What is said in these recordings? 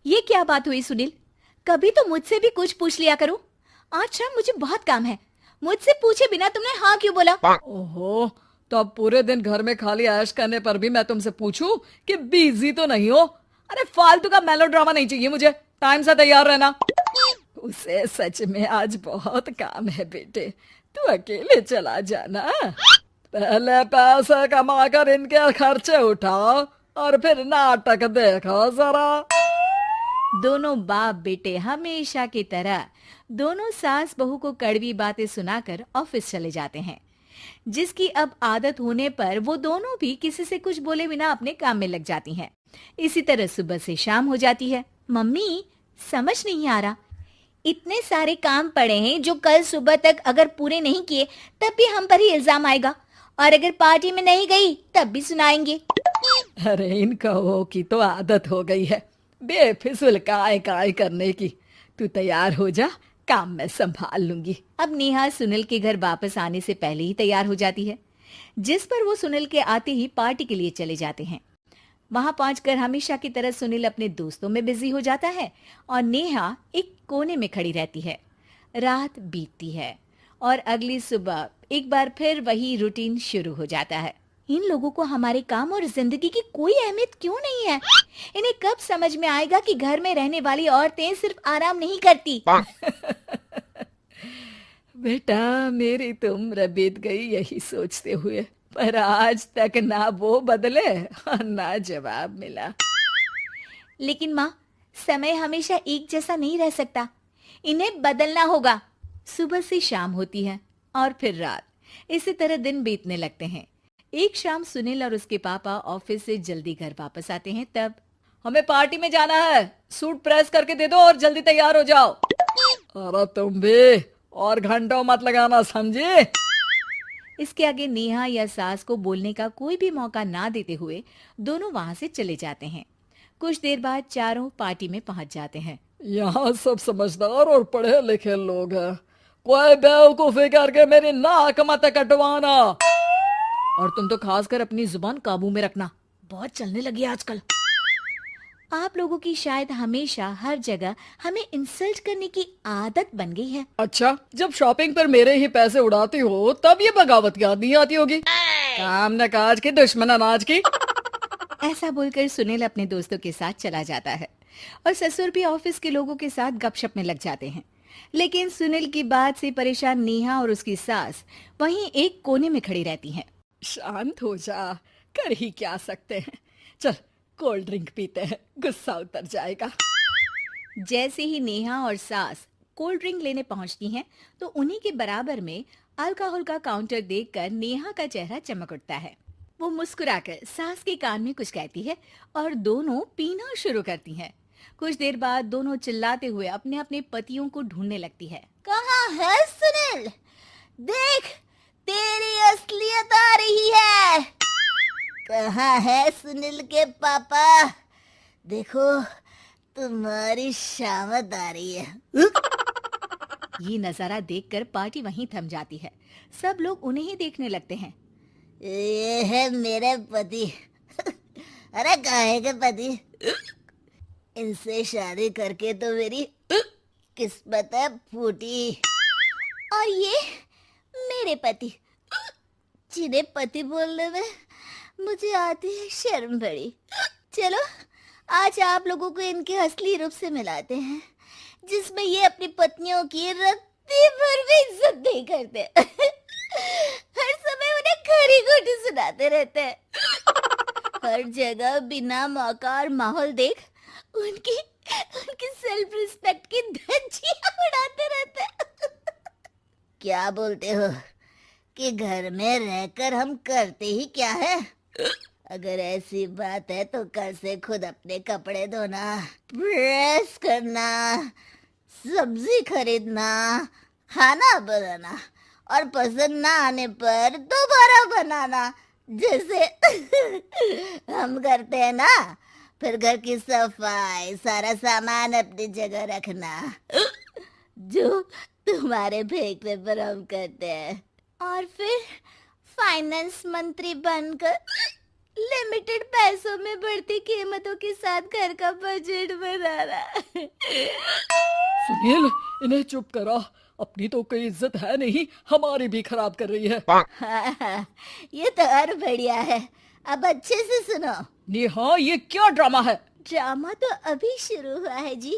ये क्या बात हुई सुनील? कभी तो मुझसे भी कुछ पूछ लिया करो। आज शाम मुझे बहुत काम है। मुझसे पूछे बिना तुमने हाँ क्यों बोला? ओहो, तो अब पूरे दिन घर में खाली ऐश करने पर भी मैं तुमसे पूछूं कि बिजी तो नहीं हो? अरे फालतू का मेलोड्रामा नहीं चाहिए मुझे। टाइम से तैयार रहना। उसे सच में आज बहुत काम है बेटे, तू अकेले चला जाना। पहले पैसे कमाकर इनके खर्चे उठाओ और फिर नाटक देखो जरा। दोनों बाप बेटे हमेशा की तरह दोनों सास बहू को कड़वी बातें सुनाकर ऑफिस चले जाते हैं, जिसकी अब आदत होने पर वो दोनों भी किसी से कुछ बोले बिना अपने काम में लग जाती हैं। इसी तरह सुबह से शाम हो जाती है। मम्मी, समझ नहीं आ रहा, इतने सारे काम पड़े हैं जो कल सुबह तक अगर पूरे नहीं किए तब भी हम पर ही इल्जाम आएगा, और अगर पार्टी में नहीं गई तब भी सुनाएंगे। अरे इन कहो की तो आदत हो गई है बेफिजुल काय काय करने की। तू तैयार हो जा, काम मैं संभाल लूंगी। अब नेहा सुनील के घर वापस आने से पहले ही तैयार हो जाती है, जिस पर वो सुनील के आते ही पार्टी के लिए चले जाते हैं। वहां पहुंचकर हमेशा की तरह सुनील अपने दोस्तों में बिजी हो जाता है और नेहा एक कोने में खड़ी रहती है। रात बीतती है और अगली सुबह एक बार फिर वही रूटीन शुरू हो जाता है। इन लोगों को हमारे काम और जिंदगी की कोई अहमियत क्यों नहीं है? इन्हें कब समझ में आएगा कि घर में रहने वाली औरतें सिर्फ आराम नहीं करती। बेटा मेरी तो उम्र बीत गई यही सोचते हुए, पर आज तक ना वो बदले और ना जवाब मिला। लेकिन माँ, समय हमेशा एक जैसा नहीं रह सकता, इन्हें बदलना होगा। सुबह से शाम होती है और फिर रात। इसी तरह दिन बीतने लगते हैं। एक शाम सुनील और उसके पापा ऑफिस से जल्दी घर वापस आते हैं। तब हमें पार्टी में जाना है, सूट प्रेस करके दे दो और जल्दी तैयार हो जाओ। अरे तुम भी और घंटों मत लगाना, समझे? इसके आगे नेहा या सास को बोलने का कोई भी मौका ना देते हुए दोनों वहां से चले जाते हैं। कुछ देर बाद चारों पार्टी में पहुंच जाते हैं। यहाँ सब समझदार और पढ़े लिखे लोग हैं, कोई बेवकूफी करके मेरी नाक मत कटवाना। और तुम तो खासकर अपनी जुबान काबू में रखना, बहुत चलने लगी आजकल। आप लोगों की शायद हमेशा हर जगह हमें इंसल्ट करने की आदत बन गई है। अच्छा, जब शॉपिंग पर मेरे ही पैसे उड़ाती हो तब ये बगावत याद नहीं आती होगी। काम न काज की दुश्मन अनाज की। ऐसा बोलकर सुनील अपने दोस्तों के साथ चला जाता है और ससुर भी ऑफिस के लोगों के साथ गपशप में लग जाते हैं। लेकिन सुनील की बात से परेशान नेहा और उसकी सास वहीं एक कोने में खड़ी रहती हैं। शांत हो जा, कर ही क्या सकते हैं। चल कोल्ड ड्रिंक पीते हैं, गुस्सा उतर जाएगा। जैसे ही नेहा और सास कोल्ड ड्रिंक लेने पहुंचती हैं, तो उन्हीं के बराबर में अल्कोहल का काउंटर देखकर नेहा का चेहरा चमक उठता है। वो मुस्कुराकर सास के कान में कुछ कहती है और दोनों पीना शुरू करती हैं। कुछ देर बाद दोनों चिल्लाते हुए अपने अपने पतियों को ढूंढने लगती है। कहाँ है सुनील? देख, तेरी असलियत आ रही है। कहाँ है सुनील के पापा? देखो, तुम्हारी शामत आ रही है। ये नजारा देखकर पार्टी वहीं थम जाती है। सब लोग उन्हें ही देखने लगते हैं। ये है मेरे पति। अरे काहे के पति? इनसे शादी करके तो मेरी किस्मत है फूटी। और ये मेरे पति, जिन्हें पति बोलने में मुझे आती है शर्म बड़ी। चलो आज आप लोगों को इनके असली रूप से मिलाते हैं, जिसमें ये अपनी पत्नियों की रत्ती भर भी इज्जत नहीं करते। हर समय उन्हें खरी खोटी सुनाते रहते हैं। हर जगह बिना मौका और माहौल देख उनकी उनकी सेल्फ रिस्पेक्ट की धज्जियां उड़ाते रहते हैं। क्या बोलते हो कि घर में रहकर हम करते ही क्या है? अगर ऐसी बात है तो कल से खुद अपने कपड़े धोना, प्रेस करना, सब्जी खरीदना, खाना बनाना और पसंद ना आने पर दोबारा बनाना, जैसे हम करते हैं ना। फिर घर की सफाई, सारा सामान अपनी जगह रखना, जो तुम्हारे फेंकने पर हम करते हैं। और फिर फाइनेंस मंत्री बनकर लिमिटेड पैसों में बढ़ती कीमतों के साथ घर का बजट बनाना। सुनील, इन्हें चुप करा। अपनी तो कोई इज्जत है नहीं, हमारी भी खराब कर रही है। हाँ, ये तो और बढ़िया है। अब अच्छे से सुनो। नेहा, ये क्या ड्रामा है? ड्रामा तो अभी शुरू हुआ है जी।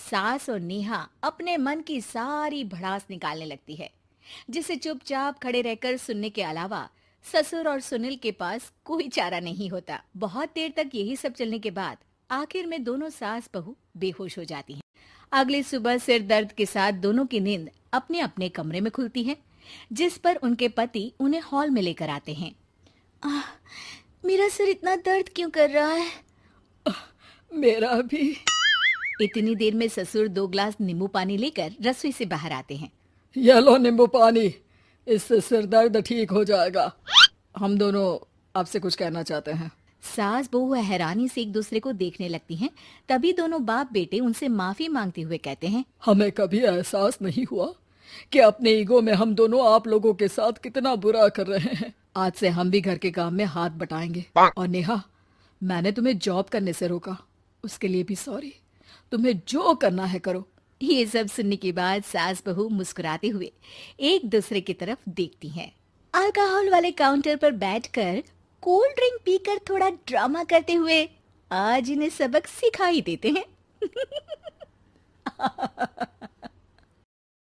सास और नेहा अपने मन की सारी भड़ास निकालने लगती है, जिसे चुपचाप खड़े रहकर सुनने के अलावा ससुर और सुनील के पास कोई चारा नहीं होता। बहुत देर तक यही सब चलने के बाद आखिर में दोनों सास बहू बेहोश हो जाती हैं। अगली सुबह सिर दर्द के साथ दोनों की नींद अपने अपने कमरे में खुलती है, जिस पर उनके पति उन्हें हॉल में लेकर आते हैं। मेरा सिर इतना दर्द क्यों कर रहा है? मेरा भी। इतनी देर में ससुर 2 गिलास नींबू पानी लेकर रसोई से बाहर आते हैं। ये लो नींबू पानी, इससे सिर दर्द ठीक हो जाएगा। हम दोनों आपसे कुछ कहना चाहते हैं। सास बहू हैरानी से एक दूसरे को देखने लगती हैं। तभी दोनों बाप बेटे उनसे माफी मांगते हुए कहते हैं, हमें कभी एहसास नहीं हुआ कि अपने ईगो में हम दोनों आप लोगों के साथ कितना बुरा कर रहे हैं। आज से हम भी घर के काम में हाथ बटाएंगे। और नेहा, मैंने तुम्हें जॉब करने से रोका, उसके लिए भी सॉरी। तुम्हें जो करना है करो। ये सब सुनने के बाद सास बहू मुस्कुराते हुए एक दूसरे की तरफ देखती हैं। अल्कोहल वाले काउंटर पर बैठकर कोल्ड ड्रिंक पीकर थोड़ा ड्रामा करते हुए आज इन्हें सबक सिखा ही देते हैं।